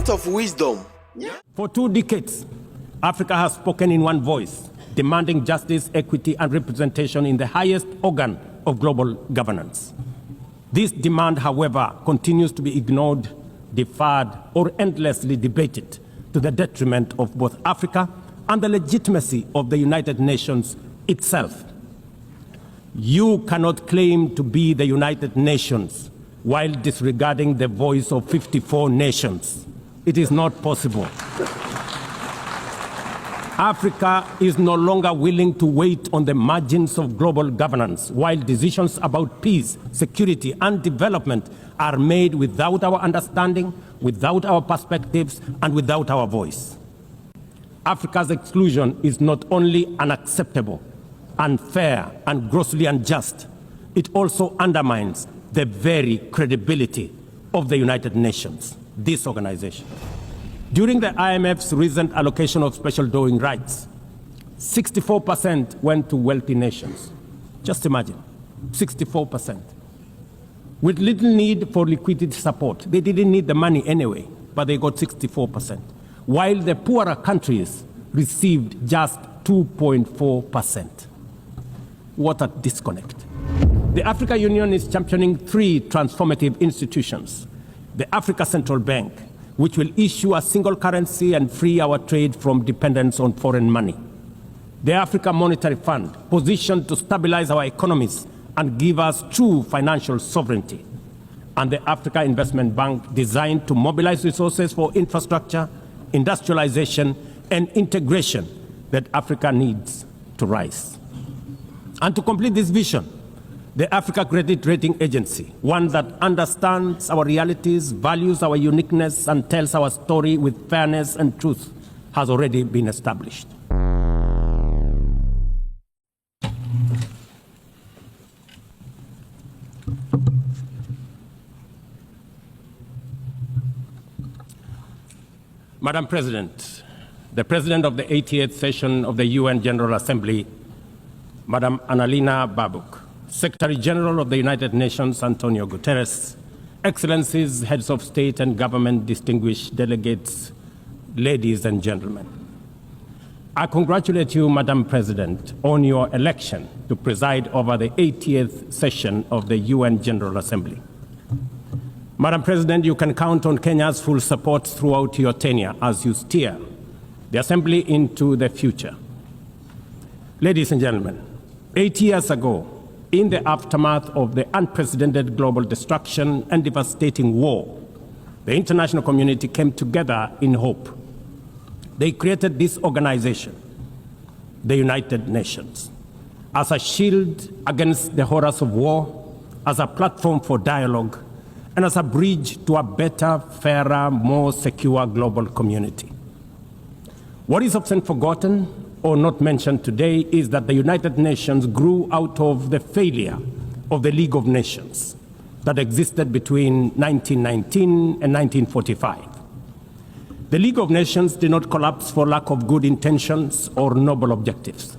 moment of wisdom. For 2 decades, Africa has spoken in one voice, demanding justice, equity, and representation in the highest organ of global governance. This demand, however, continues to be ignored, deferred, or endlessly debated to the detriment of both Africa and the legitimacy of the United Nations itself. You cannot claim to be the United Nations while disregarding the voice of 54 nations. It is not possible. Africa is no longer willing to wait on the margins of global governance while decisions about peace, security, and development are made without our understanding, without our perspectives, and without our voice. Africa's exclusion is not only unacceptable, unfair, and grossly unjust, it also undermines the very credibility of the United Nations, this organization. During the IMF's recent allocation of special drawing rights, 64% went to wealthy nations. Just imagine, 64%. With little need for liquidity support. They didn't need the money anyway, but they got 64%. While the poorer countries received just 2.4%. What a disconnect. The Africa Union is championing 3 transformative institutions. The Africa Central Bank, which will issue a single currency and free our trade from dependence on foreign money. The Africa Monetary Fund, positioned to stabilize our economies and give us true financial sovereignty. And the Africa Investment Bank, designed to mobilize resources for infrastructure, industrialization, and integration that Africa needs to rise. And to complete this vision, the Africa Credit Rating Agency, one that understands our realities, values our uniqueness, and tells our story with fairness and truth, has already been established. Madam President, the President of the 88th session of the UN General Assembly, Madam Annalena Baerbock, Secretary General of the United Nations, Antonio Guterres, Excellencies, Heads of State and Government, distinguished delegates, ladies and gentlemen. I congratulate you, Madam President, on your election to preside over the 80th session of the UN General Assembly. Madam President, you can count on Kenya's full support throughout your tenure as you steer the Assembly into the future. Ladies and gentlemen, 8 years ago, in the aftermath of the unprecedented global destruction and devastating war, the international community came together in hope. They created this organization, the United Nations, as a shield against the horrors of war, as a platform for dialogue, and as a bridge to a better, fairer, more secure global community. What is often forgotten or not mentioned today is that the United Nations grew out of the failure of the League of Nations that existed between 1919 and 1945. The League of Nations did not collapse for lack of good intentions or noble objectives.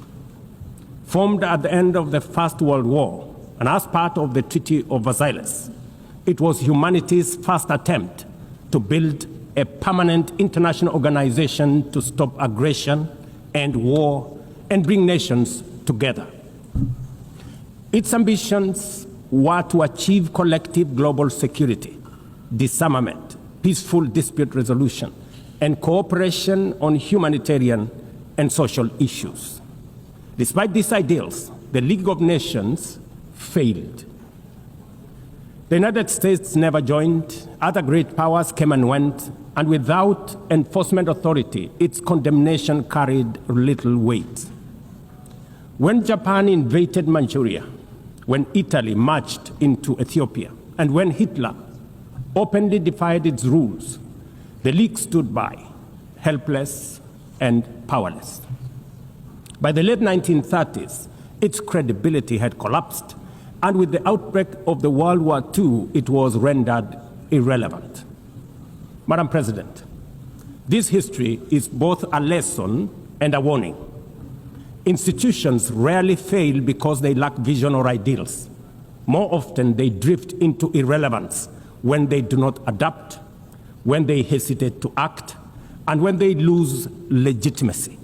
Formed at the end of the First World War and as part of the Treaty of Versailles, it was humanity's first attempt to build a permanent international organization to stop aggression and war and bring nations together. Its ambitions were to achieve collective global security, disarmament, peaceful dispute resolution, and cooperation on humanitarian and social issues. Despite these ideals, the League of Nations failed. The United States never joined, other great powers came and went, and without enforcement authority, its condemnation carried little weight. When Japan invaded Manchuria, when Italy marched into Ethiopia, and when Hitler openly defied its rules, the League stood by, helpless and powerless. By the late 1930s, its credibility had collapsed, and with the outbreak of the World War II, it was rendered irrelevant. Madam President, this history is both a lesson and a warning. Institutions rarely fail because they lack vision or ideals. More often, they drift into irrelevance when they do not adapt, when they hesitate to act, and when they lose legitimacy.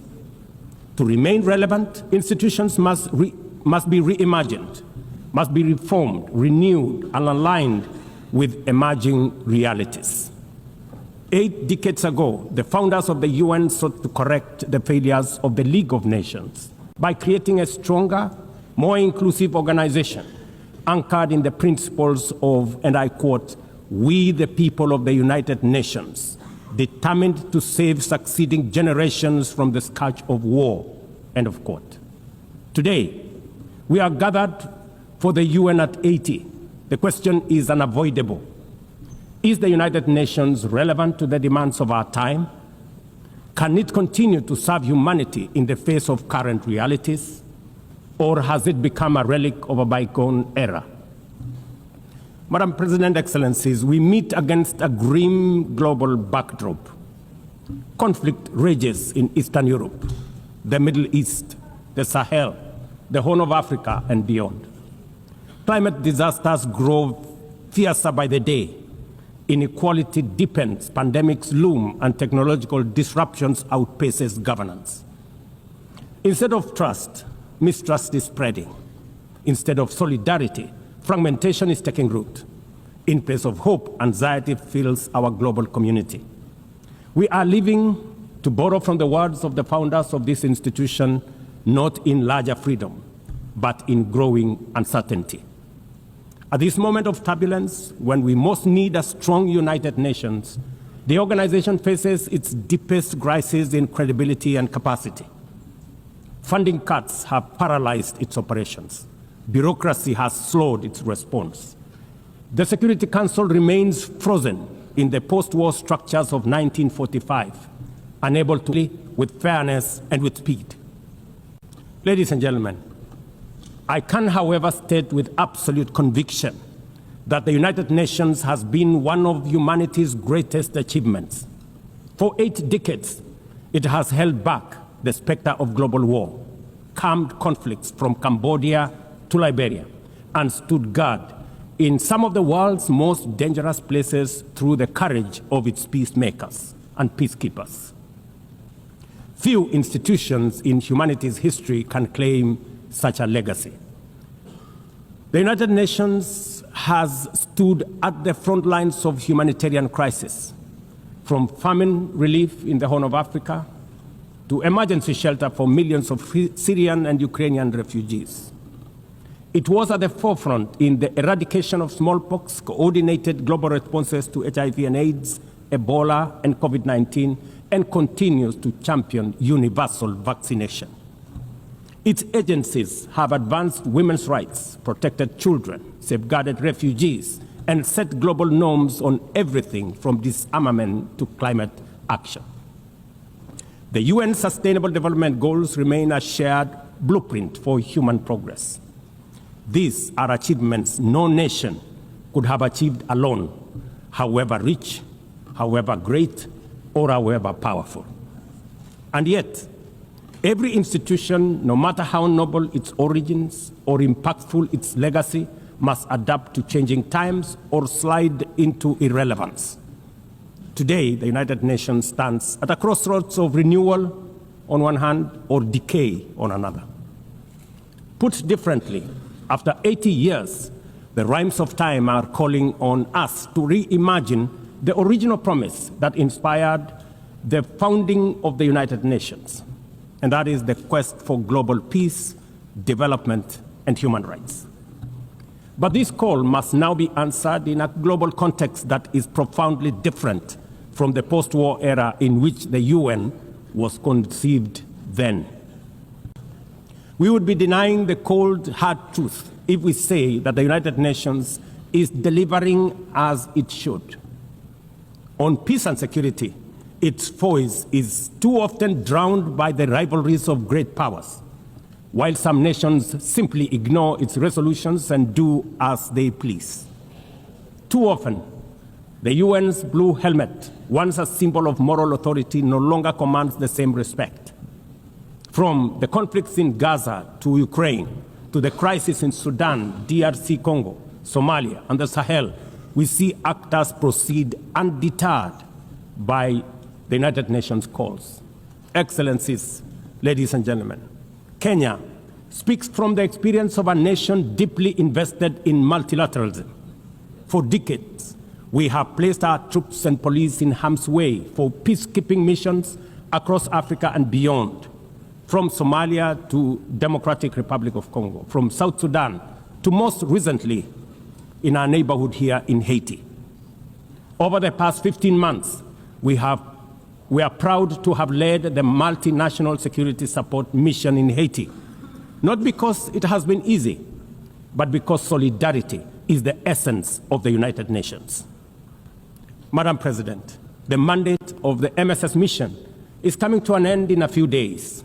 To remain relevant, institutions must be reimagined, must be reformed, renewed, and aligned with emerging realities. 8 decades ago, the founders of the UN sought to correct the failures of the League of Nations by creating a stronger, more inclusive organization anchored in the principles of, and I quote, "We the people of the United Nations, determined to save succeeding generations from the scourge of war," end of quote. Today, we are gathered for the UN at Haiti. The question is unavoidable. Is the United Nations relevant to the demands of our time? Can it continue to serve humanity in the face of current realities? Or has it become a relic of a bygone era? Madam President, Excellencies, we meet against a grim global backdrop. Conflict rages in Eastern Europe, the Middle East, the Sahel, the Horn of Africa, and beyond. Climate disasters grow fiercer by the day. Inequality deepens, pandemics loom, and technological disruptions outpaces governance. Instead of trust, mistrust is spreading. Instead of solidarity, fragmentation is taking root. In place of hope, anxiety fills our global community. We are living, to borrow from the words of the founders of this institution, not in larger freedom, but in growing uncertainty. At this moment of turbulence, when we most need a strong United Nations, the organization faces its deepest crisis in credibility and capacity. Funding cuts have paralyzed its operations. Bureaucracy has slowed its response. The Security Council remains frozen in the post-war structures of 1945, unable to lead with fairness and with speed. Ladies and gentlemen, I can, however, state with absolute conviction that the United Nations has been one of humanity's greatest achievements. For 8 decades, it has held back the specter of global war, calmed conflicts from Cambodia to Liberia, and stood guard in some of the world's most dangerous places through the courage of its peacemakers and peacekeepers. Few institutions in humanity's history can claim such a legacy. The United Nations has stood at the front lines of humanitarian crisis, from famine relief in the Horn of Africa to emergency shelter for millions of Syrian and Ukrainian refugees. It was at the forefront in the eradication of smallpox, coordinated global responses to HIV and AIDS, Ebola, and COVID-19, and continues to champion universal vaccination. Its agencies have advanced women's rights, protected children, safeguarded refugees, and set global norms on everything from disarmament to climate action. The UN Sustainable Development Goals remain a shared blueprint for human progress. These are achievements no nation could have achieved alone, however rich, however great, or however powerful. And yet, every institution, no matter how noble its origins or impactful its legacy, must adapt to changing times or slide into irrelevance. Today, the United Nations stands at a crossroads of renewal on one hand or decay on another. Put differently, after 80 years, the rhymes of time are calling on us to reimagine the original promise that inspired the founding of the United Nations, and that is the quest for global peace, development, and human rights. But this call must now be answered in a global context that is profoundly different from the post-war era in which the UN was conceived then. We would be denying the cold, hard truth if we say that the United Nations is delivering as it should. On peace and security, its voice is too often drowned by the rivalries of great powers, while some nations simply ignore its resolutions and do as they please. Too often, the UN's blue helmet, once a symbol of moral authority, no longer commands the same respect. From the conflicts in Gaza to Ukraine, to the crisis in Sudan, DRC Congo, Somalia, and the Sahel, we see actors proceed undeterred by the United Nations calls. Excellencies, ladies and gentlemen, Kenya speaks from the experience of a nation deeply invested in multilateralism. For decades, we have placed our troops and police in harm's way for peacekeeping missions across Africa and beyond, from Somalia to Democratic Republic of Congo, from South Sudan to most recently in our neighborhood here in Haiti. Over the past 15 months, we are proud to have led the multinational security support mission in Haiti, not because it has been easy, but because solidarity is the essence of the United Nations. Madam President, the mandate of the MSS mission is coming to an end in a few days.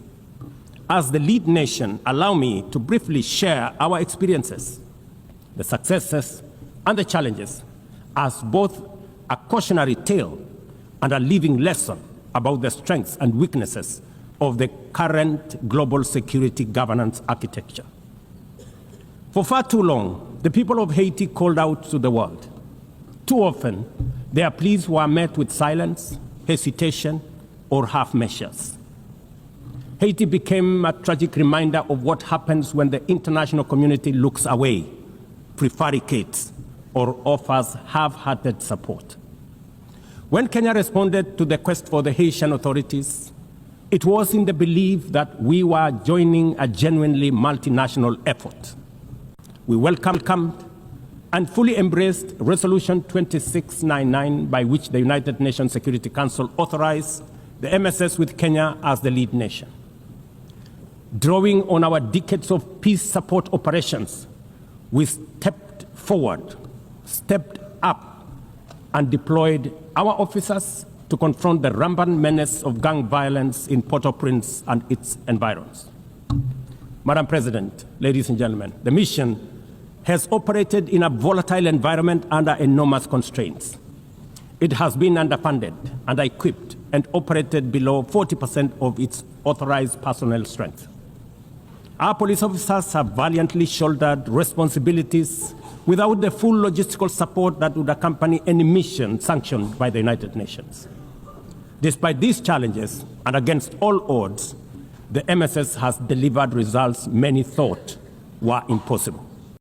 As the lead nation, allow me to briefly share our experiences, the successes and the challenges, as both a cautionary tale and a living lesson about the strengths and weaknesses of the current global security governance architecture. For far too long, the people of Haiti called out to the world. Too often, their pleas were met with silence, hesitation, or half measures. Haiti became a tragic reminder of what happens when the international community looks away, prevaricates, or offers half-hearted support. When Kenya responded to the quest for the Haitian authorities, it was in the belief that we were joining a genuinely multinational effort. We welcomed and fully embraced Resolution 2699, by which the United Nations Security Council authorized the MSS with Kenya as the lead nation. Drawing on our decades of peace support operations, we stepped forward, stepped up, and deployed our officers to confront the rampant menace of gang violence in Port-au-Prince and its environs. Madam President, ladies and gentlemen, the mission has operated in a volatile environment under enormous constraints. It has been underfunded, under-equipped, and operated below 40% of its authorized personnel strength. Our police officers have valiantly shouldered responsibilities without the full logistical support that would accompany any mission sanctioned by the United Nations. Despite these challenges, and against all odds, the MSS has delivered results many thought were impossible.